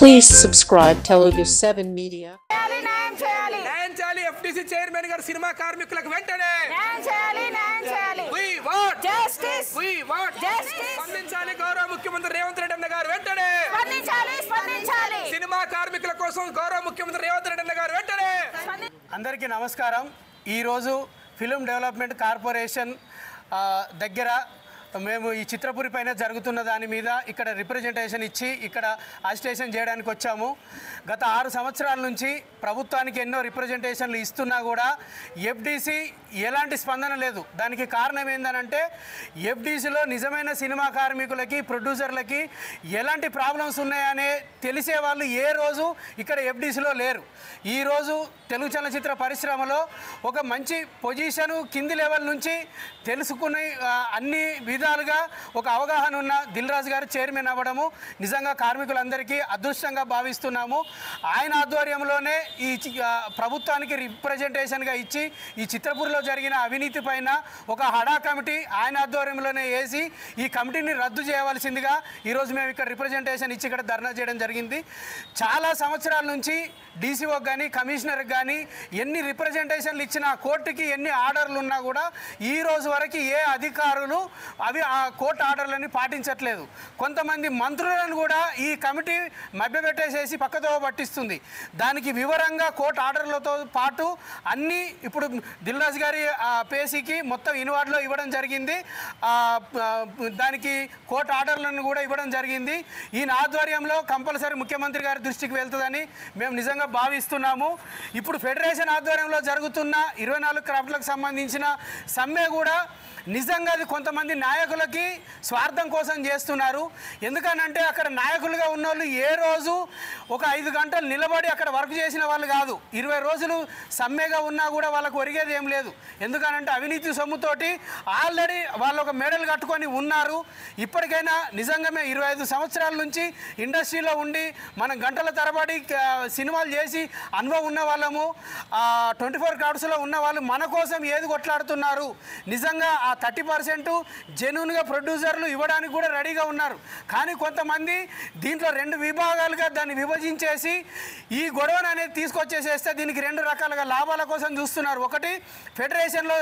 Please subscribe Telugu 7 Media. న్యాయం చేయాలి FDC chairman గారు సినిమా కార్మికులకు వెంటనే We want Justice. స్పందించాలి గౌరవ ముఖ్యమంత్రి రేవంత్ రెడ్డి అన్న గారు వెంటనే సినిమా కార్మికుల కోసం గౌరవ ముఖ్యమంత్రి రేవంత్ రెడ్డి అన్న గారు వెంటనే. అందరికీ నమస్కారం. ఈరోజు ఫిల్మ్ డెవలప్మెంట్ కార్పొరేషన్ దగ్గర మేము ఈ చిత్రపురి పైన జరుగుతున్న దాని మీద ఇక్కడ రిప్రజెంటేషన్ ఇచ్చి ఇక్కడ అజిటేషన్ చేయడానికి వచ్చాము. గత 6 సంవత్సరాల నుంచి ప్రభుత్వానికి ఎన్నో రిప్రజెంటేషన్లు ఇస్తున్నా కూడా ఎఫ్డీసీ ఎలాంటి స్పందన లేదు. దానికి కారణం ఏంటంటే ఎఫ్డీసీలో నిజమైన సినిమా కార్మికులకి ప్రొడ్యూసర్లకి ఎలాంటి ప్రాబ్లమ్స్ ఉన్నాయనే తెలిసే వాళ్ళు ఏ రోజు ఇక్కడ ఎఫ్డీసీలో లేరు. ఈరోజు తెలుగు చలనచిత్ర పరిశ్రమలో ఒక మంచి పొజిషను కింది లెవెల్ నుంచి తెలుసుకుని అన్ని విధాలుగా ఒక అవగాహన ఉన్న దిల్ రాజు గారు చైర్మన్ అవ్వడము నిజంగా కార్మికులందరికీ అదృష్టంగా భావిస్తున్నాము. ఆయన ఆధ్వర్యంలోనే ఈ ప్రభుత్వానికి రిప్రజెంటేషన్గా ఇచ్చి ఈ చిత్రపూర్లో జరిగిన అవినీతి పైన ఒక హడా కమిటీ ఆయన ఆధ్వర్యంలోనే వేసి ఈ కమిటీని రద్దు చేయవలసిందిగా ఈరోజు మేము ఇక్కడ రిప్రజెంటేషన్ ఇచ్చి ఇక్కడ ధర్నా చేయడం జరిగింది. చాలా సంవత్సరాల నుంచి డీసీఓకి కానీ కమిషనర్కి కానీ ఎన్ని రిప్రజెంటేషన్లు ఇచ్చినా కోర్టుకి ఎన్ని ఆర్డర్లు ఉన్నా కూడా ఈ రోజు వరకు ఏ అధికారులు ఆ కోర్టు ఆర్డర్లని పాటించట్లేదు. కొంతమంది మంత్రులను కూడా ఈ కమిటీ మభ్యపెట్టేసేసి పక్కదో పట్టిస్తుంది. దానికి వివరంగా కోర్టు ఆర్డర్లతో పాటు అన్నీ ఇప్పుడు దిల్ రాజు గారి పేసీకి మొత్తం ఇన్వార్డ్లో ఇవ్వడం జరిగింది. దానికి కోర్టు ఆర్డర్లను కూడా ఇవ్వడం జరిగింది. ఈయన ఆధ్వర్యంలో కంపల్సరీ ముఖ్యమంత్రి గారి దృష్టికి వెళ్తుందని మేము నిజంగా భావిస్తున్నాము. ఇప్పుడు ఫెడరేషన్ ఆధ్వర్యంలో జరుగుతున్న 24 క్రాఫ్ట్లకు సంబంధించిన సమ్మె కూడా నిజంగా అది కొంతమంది నాయకులకి స్వార్థం కోసం చేస్తున్నారు. ఎందుకనంటే అక్కడ నాయకులుగా ఉన్నోళ్ళు ఏ రోజు ఒక 5 గంటలు నిలబడి అక్కడ వర్క్ చేసిన వాళ్ళు కాదు. 20 రోజులు సమ్మెగా ఉన్నా కూడా వాళ్ళకు ఒరిగేది ఏం లేదు. ఎందుకనంటే అవినీతి సొమ్ముతోటి ఆల్రెడీ వాళ్ళు ఒక మెడల్ కట్టుకొని ఉన్నారు. ఇప్పటికైనా నిజంగా 25 సంవత్సరాల నుంచి ఇండస్ట్రీలో ఉండి మనం గంటల తరబడి సినిమాలు చేసి అనుభవం ఉన్న వాళ్ళము 24 క్రాఫ్ట్స్లో ఉన్న వాళ్ళు మన కోసం ఏది కొట్లాడుతున్నారు. నిజంగా 30% జెన్యూన్గా ప్రొడ్యూసర్లు ఇవ్వడానికి కూడా రెడీగా ఉన్నారు. కానీ కొంతమంది దీంట్లో 2 విభాగాలుగా దాన్ని విభజించేసి ఈ గొడవను అనేది తీసుకొచ్చేసేస్తే దీనికి 2 రకాలుగా లాభాల కోసం చూస్తున్నారు. ఒకటి ఫెడరేషన్లో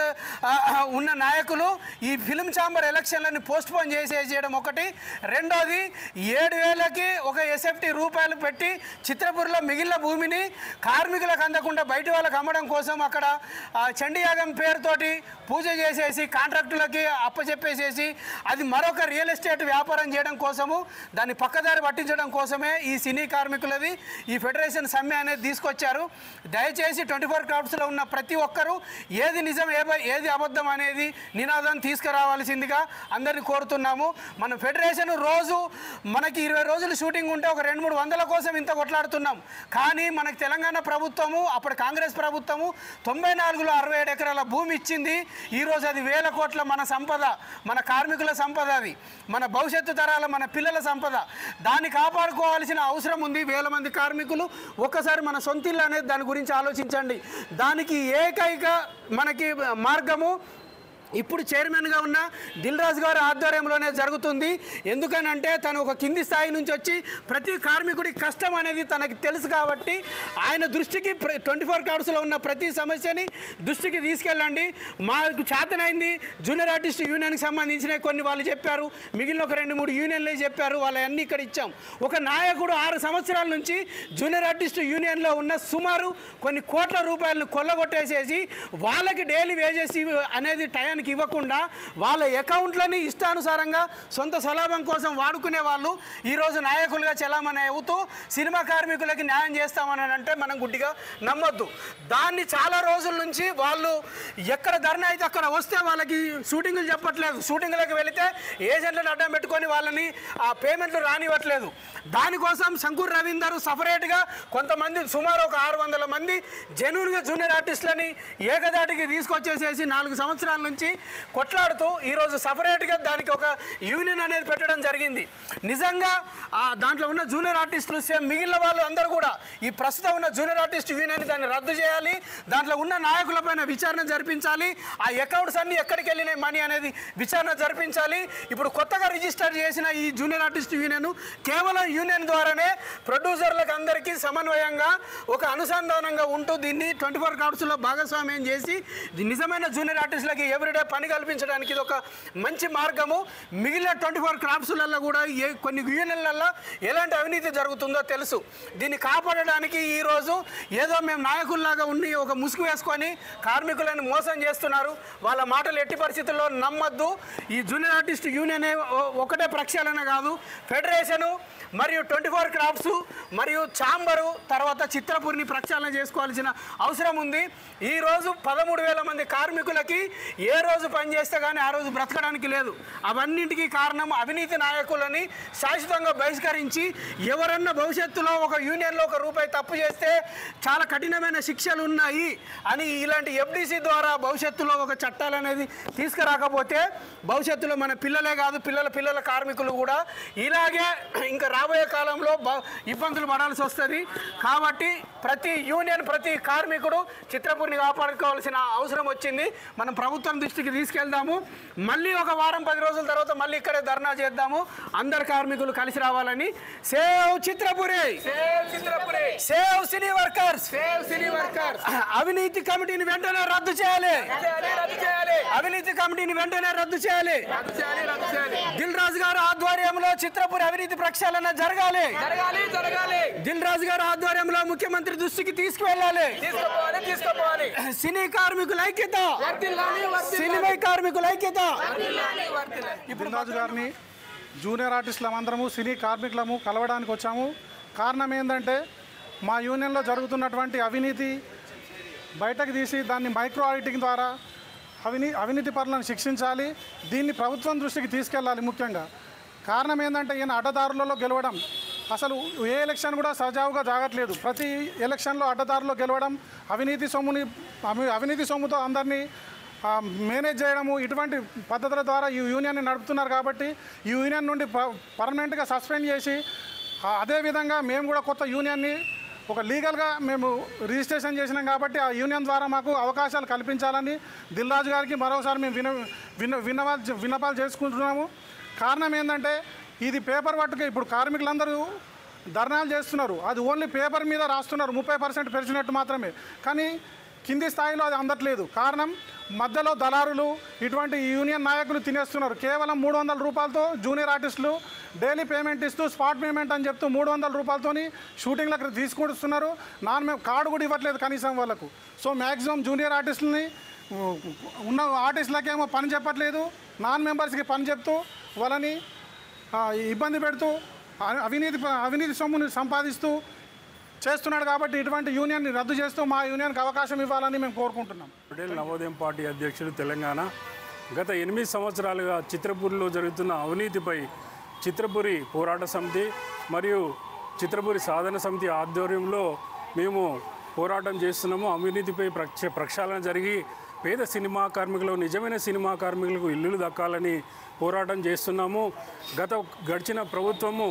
ఉన్న నాయకులు ఈ ఫిల్మ్ ఛాంబర్ ఎలక్షన్లని పోస్ట్పోన్ చేసేయడం ఒకటి. రెండోది 7,000కి ఒక ఎస్ఎఫ్టీ రూపాయలు పెట్టి చిత్రపూర్లో మిగిలిన భూమిని కార్మికులకు అందకుండా బయట వాళ్ళకి అమ్మడం కోసం అక్కడ చండీయాగం పేరుతోటి పూజ చేసేసి కాంట్రాక్టులకి అప్పచెప్పేసేసి అది మరొక రియల్ ఎస్టేట్ వ్యాపారం చేయడం కోసము దాన్ని పక్కదారి పట్టించడం కోసమే ఈ సినీ కార్మికులది ఈ ఫెడరేషన్ సమ్మె అనేది తీసుకొచ్చారు. దయచేసి 24 క్రాఫ్ట్స్లో ఉన్న ప్రతి ఒక్కరూ ఏది నిజం ఏది అబద్ధం అనేది నినాదం తీసుకురావాల్సిందిగా అందరినీ కోరుతున్నాము. మన ఫెడరేషన్ రోజు మనకి 20 రోజులు షూటింగ్ ఉంటే ఒక 200-300 కోసం ఇంత కొట్లాడుతున్నాం. కానీ మనకు తెలంగాణ ప్రభుత్వము అప్పుడు కాంగ్రెస్ ప్రభుత్వము 94లో 67 ఎకరాల భూమి ఇచ్చింది. ఈరోజు అది 1000 కోట్ల మన సంపద, మన కార్మికుల సంపద, అది మన భవిష్యత్తు తరాల మన పిల్లల సంపద. దాన్ని కాపాడుకోవాల్సిన అవసరం ఉంది. 1000 మంది కార్మికులు. ఒక్కసారి మన సొంతిల్లు అనేది దాని గురించి ఆలోచించండి. దానికి ఏకైక మనకి మార్గము ఇప్పుడు చైర్మన్గా ఉన్న దిల్ రాజు గారి ఆధ్వర్యంలోనే జరుగుతుంది. ఎందుకనంటే తను ఒక కింది స్థాయి నుంచి వచ్చి ప్రతి కార్మికుడి కష్టం అనేది తనకి తెలుసు కాబట్టి ఆయన దృష్టికి 24 క్రాఫ్ట్స్లో ఉన్న ప్రతి సమస్యని దృష్టికి తీసుకెళ్ళండి. మాకు చేతనైంది జూనియర్ ఆర్టిస్ట్ యూనియన్కి సంబంధించిన కొన్ని వాళ్ళు చెప్పారు, మిగిలిన ఒక 2-3 యూనియన్లే చెప్పారు. వాళ్ళన్నీ ఇక్కడ ఇచ్చాం. ఒక నాయకుడు 6 సంవత్సరాల నుంచి జూనియర్ ఆర్టిస్ట్ యూనియన్లో ఉన్న సుమారు కొన్ని కోట్ల రూపాయలను కొల్లగొట్టేసేసి వాళ్ళకి డైలీ వేజెస్ అనేది టైం ఇవ్వకుండా వాళ్ళ అకౌంట్లని ఇష్టానుసారంగా సొంత స్వలాభం కోసం వాడుకునే వాళ్ళు ఈరోజు నాయకులుగా చలామణి అవుతూ సినిమా కార్మికులకి న్యాయం చేస్తామని అంటే మనం గుడ్డిగా నమ్మొద్దు. దాన్ని చాలా రోజుల నుంచి వాళ్ళు ఎక్కడ ధర్నా అయితే అక్కడ వస్తే వాళ్ళకి షూటింగ్లు చెప్పట్లేదు. షూటింగ్లకు వెళితే ఏజెంట్లను అడ్డం పెట్టుకొని వాళ్ళని ఆ పేమెంట్లు రానివ్వట్లేదు. దానికోసం శంకూర్ రవీందర్ సపరేట్గా కొంతమంది సుమారు ఒక 600 మంది జెన్యూన్గా జూనియర్ ఆర్టిస్టులని ఏకదాటికి తీసుకొచ్చేసేసి 4 సంవత్సరాల నుంచి గురించి కొట్లాడుతూ ఈరోజు సపరేట్గా దానికి ఒక యూనియన్ అనేది పెట్టడం జరిగింది. నిజంగా దాంట్లో ఉన్న జూనియర్ ఆర్టిస్టులు సేమ్ మిగిలిన వాళ్ళు అందరూ కూడా ఈ ప్రస్తుతం ఉన్న జూనియర్ ఆర్టిస్ట్ యూనియన్ దాన్ని రద్దు చేయాలి, దాంట్లో ఉన్న నాయకులపైన విచారణ జరిపించాలి, ఆ అకౌంట్స్ అన్ని ఎక్కడికి వెళ్ళినాయి మనీ అనేది విచారణ జరిపించాలి. ఇప్పుడు కొత్తగా రిజిస్టర్ చేసిన ఈ జూనియర్ ఆర్టిస్ట్ యూనియన్ కేవలం యూనియన్ ద్వారానే ప్రొడ్యూసర్లకు అందరికీ సమన్వయంగా ఒక అనుసంధానంగా ఉంటూ దీన్ని 24 క్రాఫ్ట్స్లో భాగస్వామ్యం చేసి నిజమైన జూనియర్ ఆర్టిస్టులకి ఎవ్రీడే పని కల్పించడానికి ఇది ఒక మంచి మార్గము. మిగిలిన 24 క్రాఫ్ట్స్లలో కూడా కొన్ని యూనియన్లలో ఎలాంటి అవినీతి జరుగుతుందో తెలుసు. దీన్ని కాపాడడానికి ఈరోజు ఏదో మేము నాయకుల్లాగా ఉండి ఒక ముసుగు వేసుకొని కార్మికులను మోసం చేస్తున్నారు. వాళ్ళ మాటలు ఎట్టి పరిస్థితుల్లో నమ్మద్దు. ఈ జూనియర్ ఆర్టిస్ట్ యూనియన్ ఒకటే ప్రక్షాళన కాదు, ఫెడరేషను మరియు 24 క్రాఫ్ట్స్ మరియు ఛాంబరు తర్వాత చిత్రపురిని ప్రక్షాళన చేసుకోవాల్సిన అవసరం ఉంది. ఈరోజు 13,000 మంది కార్మికులకి ఏ రోజు పని చేస్తే కానీ ఆ రోజు బ్రతకడానికి లేదు. అవన్నింటికీ కారణం అవినీతి నాయకులని శాశ్వతంగా బహిష్కరించి ఎవరన్నా భవిష్యత్తులో ఒక యూనియన్లో ₹1 తప్పు చేస్తే చాలా కఠినమైన శిక్షలు ఉన్నాయి అని ఇలాంటి FDC ద్వారా భవిష్యత్తులో ఒక చట్టాలు అనేది తీసుకురాకపోతే భవిష్యత్తులో మన పిల్లలే కాదు పిల్లల కార్మికులు కూడా ఇలాగే ఇంకా రాబోయే కాలంలో ఇబ్బందులు పడాల్సి వస్తుంది. కాబట్టి ప్రతి యూనియన్ ప్రతి కార్మికుడు చిత్రపురిని కాపాడుకోవాల్సిన అవసరం వచ్చింది. మనం ప్రభుత్వం దృష్టికి తీసుకెళ్దాము. మళ్ళీ ఒక వారం 10 రోజుల తర్వాత మళ్ళీ ఇక్కడే ధర్నా చేద్దాము. అందరు కార్మికులు కలిసి రావాలని. సేవ్ చిత్రపురి, సేవ్ సినీ వర్కర్స్, అవినీతి కమిటీని వెంటనే రద్దు చేయాలి, అవినీతి కమిటీని వెంటనే రద్దు చేయాలి. దిల్ రాజు గారి ఆధ్వర్యంలో చిత్రపురి అవినీతి ప్రక్షాళన జరగాలి. దిల్ రాజు గారి ఆధ్వర్యంలో ముఖ్యమంత్రి దృష్టికి తీసుకువెళ్ళాలి. సినీ కార్మికుల ఐక్యత, సినిమా కార్మికుల ఐక్యత. దిల్ రాజు గారిని జూనియర్ ఆర్టిస్టులమందరము సినీ కార్మికులము కలవడానికి వచ్చాము. కారణం ఏంటంటే మా యూనియన్లో జరుగుతున్నటువంటి అవినీతి బయటకు తీసి దాన్ని మైక్రో ఆడిటింగ్ ద్వారా అవినీతి పరులను శిక్షించాలి. దీన్ని ప్రభుత్వం దృష్టికి తీసుకెళ్ళాలి. ముఖ్యంగా కారణం ఏంటంటే ఈయన అడ్డదారులలో గెలవడం, అసలు ఏ ఎలక్షన్ కూడా సజావుగా జాగట్లేదు. ప్రతి ఎలక్షన్లో అడ్డదారులో గెలవడం, అవినీతి సొమ్ముతో అందరినీ మేనేజ్ చేయడము, ఇటువంటి పద్ధతుల ద్వారా ఈ యూనియన్ని నడుపుతున్నారు. కాబట్టి ఈ యూనియన్ నుండి పర్మనెంట్గా సస్పెండ్ చేసి అదేవిధంగా మేము కూడా కొత్త యూనియన్ని ఒక లీగల్గా మేము రిజిస్ట్రేషన్ చేసినాం. కాబట్టి ఆ యూనియన్ ద్వారా మాకు అవకాశాలు కల్పించాలని దిల్ రాజు గారికి మరోసారి మేము విన్నపాలు చేసుకుంటున్నాము. కారణం ఏంటంటే ఇది పేపర్ వర్క్గా ఇప్పుడు కార్మికులందరూ ధర్నాలు చేస్తున్నారు. అది ఓన్లీ పేపర్ మీద రాస్తున్నారు, 30% పెంచినట్టు మాత్రమే. కానీ కింది స్థాయిలో అది అందట్లేదు. కారణం మధ్యలో దళారులు ఇటువంటి యూనియన్ నాయకులు తినేస్తున్నారు. కేవలం ₹300 జూనియర్ ఆర్టిస్టులు డైలీ పేమెంట్ ఇస్తూ స్పాట్ పేమెంట్ అని చెప్తూ ₹300 షూటింగ్లకు తీసుకొస్తున్నారు. కార్డు కూడా ఇవ్వట్లేదు కనీసం వాళ్ళకు. సో మ్యాక్సిమం జూనియర్ ఆర్టిస్టులని ఉన్న ఆర్టిస్టులకేమో పని చెప్పట్లేదు, నాన్ మెంబర్స్కి పని చెప్తూ వాళ్ళని ఇబ్బంది పెడుతూ అవినీతి సొమ్ముని సంపాదిస్తూ చేస్తున్నాడు. కాబట్టి ఇటువంటి యూనియన్ని రద్దు చేస్తూ మా యూనియన్కి అవకాశం ఇవ్వాలని మేము కోరుకుంటున్నాం. పటేల్ నవోదయం పార్టీ అధ్యక్షుడు తెలంగాణ. గత 8 సంవత్సరాలుగా చిత్రపురిలో జరుగుతున్న అవినీతిపై చిత్రపురి పోరాట సమితి మరియు చిత్రపురి సాధన సమితి ఆధ్వర్యంలో మేము పోరాటం చేస్తున్నాము. అవినీతిపై ప్రక్షాళన జరిగి పేద సినిమా కార్మికులు, నిజమైన సినిమా కార్మికులకు ఇల్లులు దక్కాలని పోరాటం చేస్తున్నాము. గడిచిన ప్రభుత్వము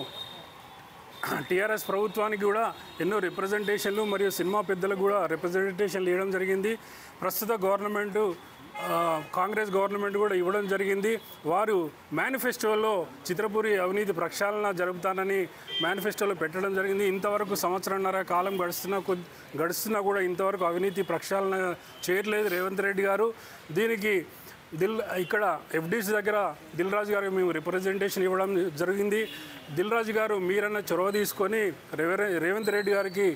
టీఆర్ఎస్ ప్రభుత్వానికి కూడా ఎన్నో రిప్రజెంటేషన్లు మరియు సినిమా పెద్దలకు కూడా రిప్రజెంటేషన్లు ఇవ్వడం జరిగింది. ప్రస్తుత గవర్నమెంటు కాంగ్రెస్ గవర్నమెంట్ కూడా ఇవ్వడం జరిగింది. వారు మేనిఫెస్టోలో చిత్రపురి అవినీతి ప్రక్షాళన జరుపుతానని మేనిఫెస్టోలో పెట్టడం జరిగింది. ఇంతవరకు 1.5 కాలం గడుస్తున్నా కూడా ఇంతవరకు అవినీతి ప్రక్షాళన చేయట్లేదు రేవంత్ రెడ్డి గారు. దీనికి ఇక్కడ FDC దగ్గర దిల్ రాజు గారికి మేము రిప్రజెంటేషన్ ఇవ్వడం జరిగింది. దిల్ రాజు గారు మీరన్న చొరవ తీసుకొని రేవంత్ రెడ్డి గారికి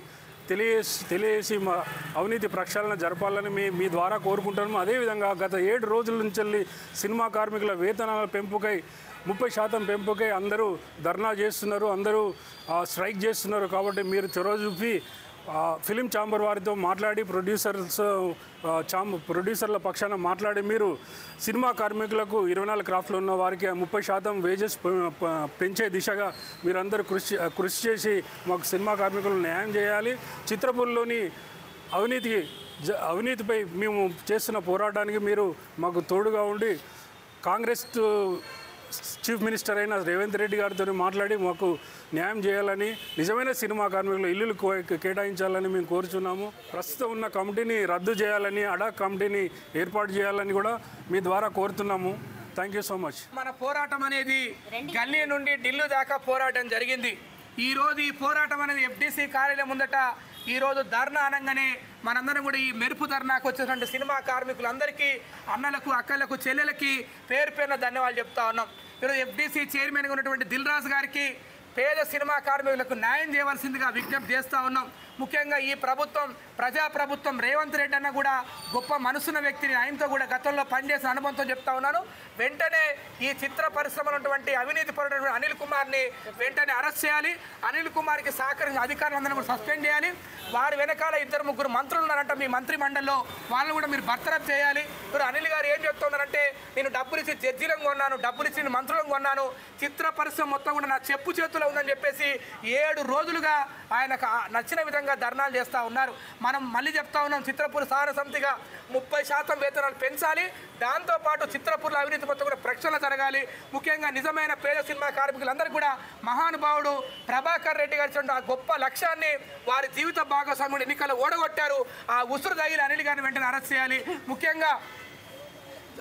తెలియజేసి మా అవినీతి ప్రక్షాళన జరపాలని మీ ద్వారా కోరుకుంటున్నాము. అదేవిధంగా గత 7 రోజుల నుంచి సినిమా కార్మికుల వేతనాల పెంపుకై 30% పెంపుకై అందరూ ధర్నా చేస్తున్నారు, అందరూ స్ట్రైక్ చేస్తున్నారు. కాబట్టి మీరు చొరవ చూపి ఫిలిం ఛాంబర్ వారితో మాట్లాడి ప్రొడ్యూసర్ల పక్షాన మాట్లాడి మీరు సినిమా కార్మికులకు 24 క్రాఫ్ట్లు ఉన్న వారికి 30% వేజెస్ పెంచే దిశగా మీరందరూ కృషి చేసి మాకు సినిమా కార్మికులు న్యాయం చేయాలి. చిత్రపురిలోని అవినీతి అవినీతిపై మేము చేస్తున్న పోరాటానికి మీరు మాకు తోడుగా ఉండి కాంగ్రెస్ చీఫ్ మినిస్టర్ అయిన రేవంత్ రెడ్డి గారితో మాట్లాడి మాకు న్యాయం చేయాలని, నిజమైన సినిమా కార్మికులు ఇల్లులు కేటాయించాలని మేము కోరుచున్నాము. ప్రస్తుతం ఉన్న కమిటీని రద్దు చేయాలని, అడాక్ కమిటీని ఏర్పాటు చేయాలని కూడా మీ ద్వారా కోరుతున్నాము. Thank you so much. మన పోరాటం అనేది గల్లీ నుండి ఢిల్లీ దాకా పోరాటం జరిగింది. ఈరోజు ఈ పోరాటం అనేది ఎఫ్డీసీ కార్యాలయం ముందట ఈరోజు ధర్నా అనగానే మనందరం కూడా ఈ మెరుపు ధర్నాకు వచ్చినటువంటి సినిమా కార్మికులందరికీ, అన్నలకు, అక్కలకు, చెల్లెలకి పేరు పేరున ధన్యవాదాలు చెప్తా ఉన్నాం. ఈరోజు ఎఫ్డీసీ చైర్మన్గా ఉన్నటువంటి దిల్ రాజు గారికి పేద సినిమా కార్మికులకు న్యాయం చేయవలసిందిగా విజ్ఞప్తి చేస్తూ ఉన్నాం. ముఖ్యంగా ఈ ప్రభుత్వం ప్రజాప్రభుత్వం రేవంత్ రెడ్డి అన్న కూడా గొప్ప మనసున్న వ్యక్తిని, ఆయనతో కూడా గతంలో పనిచేసిన అనుభవంతో చెప్తా ఉన్నాను. వెంటనే ఈ చిత్ర పరిశ్రమలో ఉన్నటువంటి అవినీతి పరుడైన అనిల్ కుమార్ని వెంటనే అరెస్ట్ చేయాలి. అనిల్ కుమార్కి సహకరించిన అధికారులందరినీ కూడా సస్పెండ్ చేయాలి. వారి వెనకాల 2-3 మంత్రులు ఉన్నారంట మీ మంత్రి మండలిలో, వాళ్ళని కూడా మీరు బర్తరఫ్ చేయాలి. ఇప్పుడు అనిల్ గారు ఏం చెప్తున్నారంటే, నేను డబ్బులు ఇచ్చి జడ్జీలను కొన్నాను, డబ్బులు ఇచ్చి మంత్రులను కొన్నాను, చిత్ర పరిశ్రమ మొత్తం కూడా నా చెప్పు చేతుల్లో ఉందని చెప్పేసి 7 రోజులుగా ఆయనకు నచ్చిన విధంగా ధర్నాలు చేస్తూ ఉన్నారు. మనం మళ్ళీ చెప్తా ఉన్నాం, చిత్రపూర్ సాధన సమితిగా 30% వేతనాలు పెంచాలి. దాంతోపాటు చిత్రపూర్లో అవినీతి మొత్తం కూడా ప్రక్షాళన జరగాలి. ముఖ్యంగా నిజమైన పేద సినిమా కార్మికులందరూ కూడా మహానుభావుడు ప్రభాకర్ రెడ్డి గారి ఆ గొప్ప లక్ష్యాన్ని వారి జీవిత భాగస్వామ్యుడు ఎన్నికల్లో ఓడగొట్టారు. ఆ ఉసురు తగిలి అనిల్ గారిని వెంటనే అరెస్ట్ చేయాలి. ముఖ్యంగా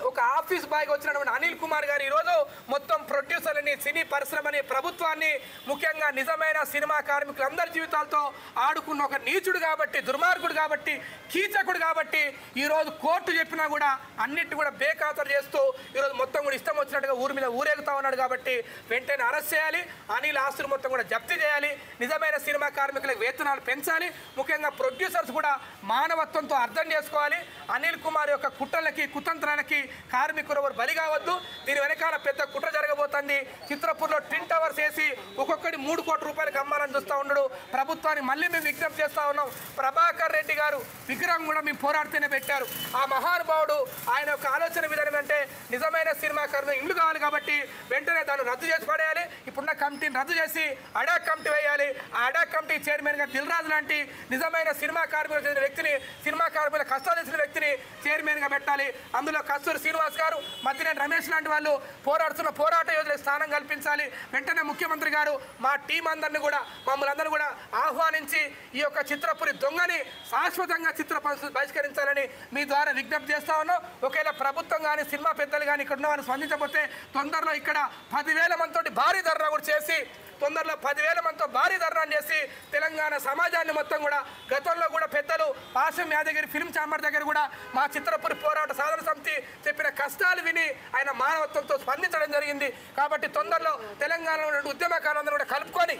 ఒక ఆఫీస్ బాయ్గా వచ్చినటువంటి అనిల్ కుమార్ గారు ఈరోజు మొత్తం ప్రొడ్యూసర్లని, సినీ పరిశ్రమని, ప్రభుత్వాన్ని, ముఖ్యంగా నిజమైన సినిమా కార్మికులందరి జీవితాలతో ఆడుకున్న ఒక నీచుడు కాబట్టి, దుర్మార్గుడు కాబట్టి, కీచకుడు కాబట్టి ఈరోజు కోర్టు చెప్పినా కూడా అన్నిటిని కూడా బేఖాతరు చేస్తూ ఈరోజు మొత్తం కూడా ఇష్టం వచ్చినట్టుగా ఊరి మీద ఊరేగుతా ఉన్నాడు. కాబట్టి వెంటనే అరెస్ట్ చేయాలి. అనిల్ ఆస్తులు మొత్తం కూడా జప్తీ చేయాలి. నిజమైన సినిమా కార్మికులకు వేతనాలు పెంచాలి. ముఖ్యంగా ప్రొడ్యూసర్స్ కూడా మానవత్వంతో అర్థం చేసుకోవాలి. అనిల్ కుమార్ యొక్క కుట్రలకి, కుతంత్రాలకి కార్మికులు ఎవరు బలి కావద్దు. దీని వెనకాల పెద్ద కుట్ర జరగబోతుంది. చిత్రపూర్లో ట్విన్ టవర్స్ వేసి ఒక్కొక్కటి 3 కోట్ల రూపాయలకు అమ్మాలని చూస్తూ ఉన్నాడు. ప్రభుత్వాన్ని మళ్ళీ మేము విజ్ఞప్తి చేస్తూ ఉన్నాం. ప్రభాకర్ రెడ్డి గారు విగ్రహం కూడా మేము పోరాడుతూనే పెట్టారు. ఆ మహానుభావుడు ఆయన యొక్క ఆలోచన విధానం అంటే నిజమైన సినిమా కార్మికులు ఇల్లు కావాలి కాబట్టి వెంటనే దాన్ని రద్దు చేసి పడేయాలి. ఇప్పుడున్న కమిటీని రద్దు చేసి అడాక్ కమిటీ వేయాలి. ఆ అడాక్ కమిటీ చైర్మన్గా దిల్ రాజు లాంటి నిజమైన సినిమా కార్మికులు చెందిన వ్యక్తిని, సినిమా కార్మికుల కష్టాలు చేసిన వ్యక్తిని చైర్మన్గా పెట్టాలి. అందులో కస్తూరి శ్రీనివాస్ గారు, మద్దినేని రమేష్ లాంటి వాళ్ళు పోరాడుతున్న పోరాట యోధులకు స్థానం కల్పించాలి. వెంటనే ముఖ్యమంత్రి గారు మా టీం అందరినీ కూడా, మమ్మల్ని అందరూ కూడా ఆహ్వానించి ఈ యొక్క చిత్రపురి దొంగని శాశ్వతంగా చిత్ర బహిష్కరించాలని మీ ద్వారా విజ్ఞప్తి చేస్తా ఉన్నాం. ఒకవేళ ప్రభుత్వం కానీ, సినిమా పెద్దలు కానీ ఇక్కడ ఉన్న వాళ్ళు స్పందించకపోతే తొందరలో ఇక్కడ 10,000 మందితోటి భారీ ధర్నా కూడా చేసి, తొందరలో 10,000 మందితో భారీ ధర్నా చేసి తెలంగాణ సమాజాన్ని మొత్తం కూడా, గతంలో కూడా పెద్దలు పాశం యాదగిరి ఫిల్మ్ ఛాంబర్ దగ్గర కూడా మా చిత్రపురి పోరాట సాధన సమితి చెప్పిన కష్టాలు విని ఆయన మానవత్వంతో స్పందించడం జరిగింది. కాబట్టి తొందరలో తెలంగాణలో ఉన్న ఉద్యమకారులందరూ కూడా కలుపుకొని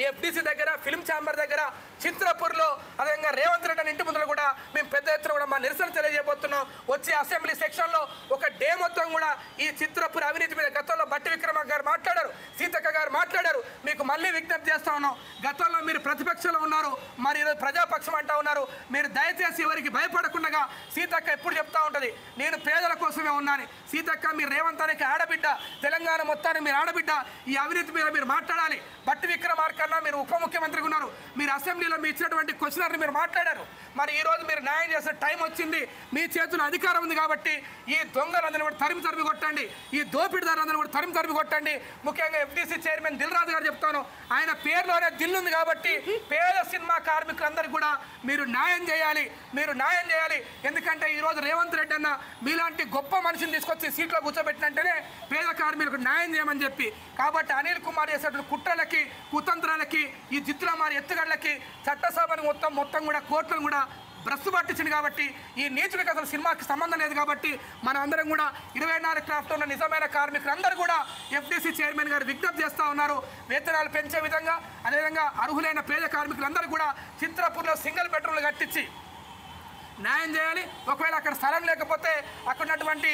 ఎఫ్డీసీ దగ్గర, ఫిల్మ్ ఛాంబర్ దగ్గర, చిత్రపూర్లో, అదేవిధంగా రేవంత్ రెడ్డి ఇంటి ముందు కూడా మేము పెద్ద ఎత్తున కూడా మా నిరసన తెలియజేయబోతున్నాం. వచ్చే అసెంబ్లీ సెక్షన్లో ఒక డే మొత్తం కూడా ఈ చిత్రపూర్ అవినీతి మీద గతంలో బట్టి విక్రమార్క గారు మాట్లాడారు, సీతక్క గారు మాట్లాడారు. మీకు మళ్ళీ విజ్ఞప్తి చేస్తా ఉన్నాం. గతంలో మీరు ప్రతిపక్షంలో ఉన్నారు, మరి ఈరోజు ప్రజాపక్షం అంటా ఉన్నారు. మీరు దయచేసి ఎవరికి భయపడకుండా, సీతక్క ఎప్పుడు చెప్తా ఉంటుంది, నేను పేదల కోసమే ఉన్నాను. సీతక్క మీరు రేవంత్ అనే ఆడబిడ్డ, తెలంగాణ మొత్తాన్ని మీరు ఆడబిడ్డ. ఈ అవినీతి మీద మీరు మాట్లాడాలి. బట్టి విక్రమార్క కన్నా మీరు ఉప ముఖ్యమంత్రిగా ఉన్నారు. మీరు అసెంబ్లీలో మీ ఇచ్చినటువంటి క్వశ్చనర్ని మీరు మాట్లాడారు. మరి ఈరోజు మీరు న్యాయం చేసే టైం వచ్చింది. మీ చేతుల్లో అధికారం ఉంది కాబట్టి ఈ దొంగలందరినీ కూడా తరిమి కొట్టండి. ఈ దోపిడిదారులందరినీ కూడా తరిమి కొట్టండి. ముఖ్యంగా ఎఫ్డీసీ చైర్మన్ దిల్ రాజు గారు చెప్తాను, ఆయన పేరులోనే దిల్ ఉంది కాబట్టి పేద సినిమా కార్మికులందరికీ కూడా మీరు న్యాయం చేయాలి. ఎందుకంటే ఈరోజు రేవంత్ రెడ్డి అన్న మీలాంటి గొప్ప మనిషిని తీసుకొచ్చి సీట్లో కూర్చోబెట్టినంటేనే పేద కార్మికులకు న్యాయం చేయమని చెప్పి. కాబట్టి అనిల్ కుమార్ చేసేటువంటి కుట్రలకి, కుతంత్రాలకి, ఈ జిత్తులమారి ఎత్తుగడలకి చట్టసభను మొత్తం కూడా కోర్టులను కూడా భ్రష్టు పట్టించింది. కాబట్టి ఈ నీచుడికి అసలు సినిమాకి సంబంధం లేదు. కాబట్టి మనం అందరం కూడా 24 క్రాఫ్ట్ ఉన్న నిజమైన కార్మికులందరూ కూడా ఎఫ్డీసీ చైర్మన్ గారు విజ్ఞప్తి చేస్తూ ఉన్నారు. వేతనాలు పెంచే విధంగా, అదేవిధంగా అర్హులైన పేద కార్మికులందరూ కూడా చిత్రపూర్లో సింగిల్ బెడ్రూమ్లు కట్టించి న్యాయం చేయాలి. ఒకవేళ అక్కడ స్థలం లేకపోతే అక్కడ ఉన్నటువంటి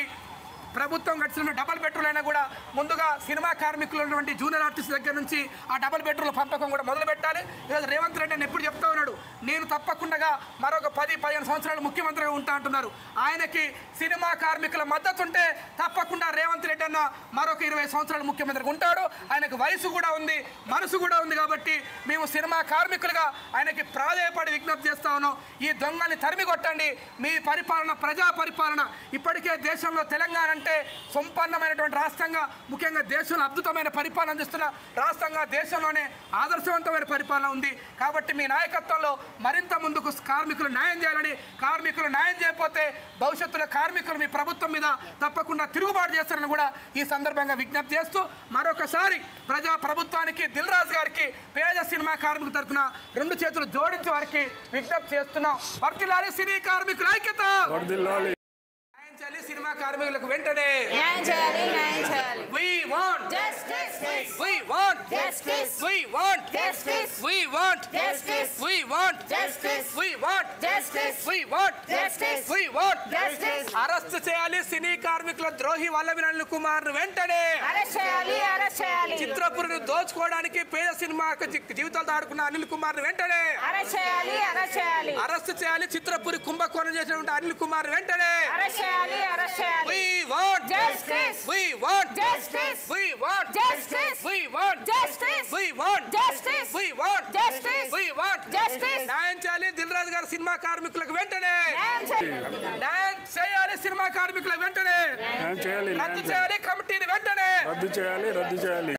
ప్రభుత్వం గడిచిన డబుల్ బెడ్రూమ్ అయినా కూడా ముందుగా సినిమా కార్మికులు ఉన్నటువంటి జూనియర్ ఆర్టిస్ట్ దగ్గర నుంచి ఆ డబుల్ బెడ్రూమ్ పంపకం కూడా మొదలు పెట్టాలి. ఈరోజు రేవంత్ రెడ్డి ఎప్పుడు చెప్తా ఉన్నాడు, నేను తప్పకుండా మరొక 10-15 సంవత్సరాలు ముఖ్యమంత్రిగా ఉంటా అంటున్నారు. ఆయనకి సినిమా కార్మికుల మద్దతు ఉంటే తప్పకుండా రేవంత్ రెడ్డి అన్న మరొక 20 సంవత్సరాలు ముఖ్యమంత్రిగా ఉంటాడు. ఆయనకు వయసు కూడా ఉంది, మనసు కూడా ఉంది. కాబట్టి మేము సినిమా కార్మికులుగా ఆయనకి ప్రాధేయపడి విజ్ఞప్తి చేస్తా ఉన్నాం. ఈ దొంగల్ని తరిమి కొట్టండి. మీ పరిపాలన ప్రజా పరిపాలన. ఇప్పటికే దేశంలో తెలంగాణ అంటే సంపన్నమైనటువంటి రాష్ట్రంగా, ముఖ్యంగా దేశంలో అద్భుతమైన పరిపాలన అందిస్తున్న రాష్ట్రంగా, దేశంలోనే ఆదర్శవంతమైన పరిపాలన ఉంది. కాబట్టి మీ నాయకత్వంలో మరింత ముందుకు కార్మికులు న్యాయం చేయాలని, కార్మికులు న్యాయం చేయకపోతే భవిష్యత్తులో కార్మికులు మీ ప్రభుత్వం మీద తప్పకుండా తిరుగుబాటు చేస్తారని కూడా ఈ సందర్భంగా విజ్ఞప్తి చేస్తూ మరొకసారి ప్రజా ప్రభుత్వానికి, దిల్ రాజు గారికి, పేద సినిమా కార్మికుల తరఫున 2 చేతులు జోడించి వారికి విజ్ఞప్తి చేస్తున్నాం. వర్ధిల్లాలి సినీ కార్మికుల ఐక్యత. సినిమా కార్మికులకు వెంటనే న్యాయం చేయాలి, న్యాయం చేయాలి. We want Justice. We want Justice. We want Justice. We want Justice. We want Justice. We want Justice. We want Justice. We want Justice. Arrest చేయాలి సినీ కార్మికుల ద్రోహి వల్లభి అనిల్ కుమార్ ను వెంటనే అరెస్ట్ చేయాలి, అరెస్ట్ చేయాలి. చిత్రపురిని దోచుకోవడానికి పేద సినిమాకు జీవితాలు దాడుకున్న అనిల్ కుమార్ ను వెంటనే అరెస్ట్ చేయాలి, అరెస్ట్ చేయాలి. అరెస్ట్ చేయాలి. చిత్రపురి కుంభకోణం చేసినటువంటి అనిల్ కుమార్ వెంటనే అరెస్ట్ చేయాలి, అరెస్ట్ చేయాలి. We want Justice. We want Justice. We want Justice. We want Justice. We want Justice. We want Justice. We want Justice. న్యాయం చేయాలి దిల్ రాజు గారు సినిమా కార్మికులకు వెంటనే న్యాయం చేయాలి. న్యాయం చేయాలి. సినిమా కార్మికులకు వెంటనే న్యాయం చేయాలి, రద్దు చేయాలి. కమిటీని వెంటనే రద్దు చేయాలి.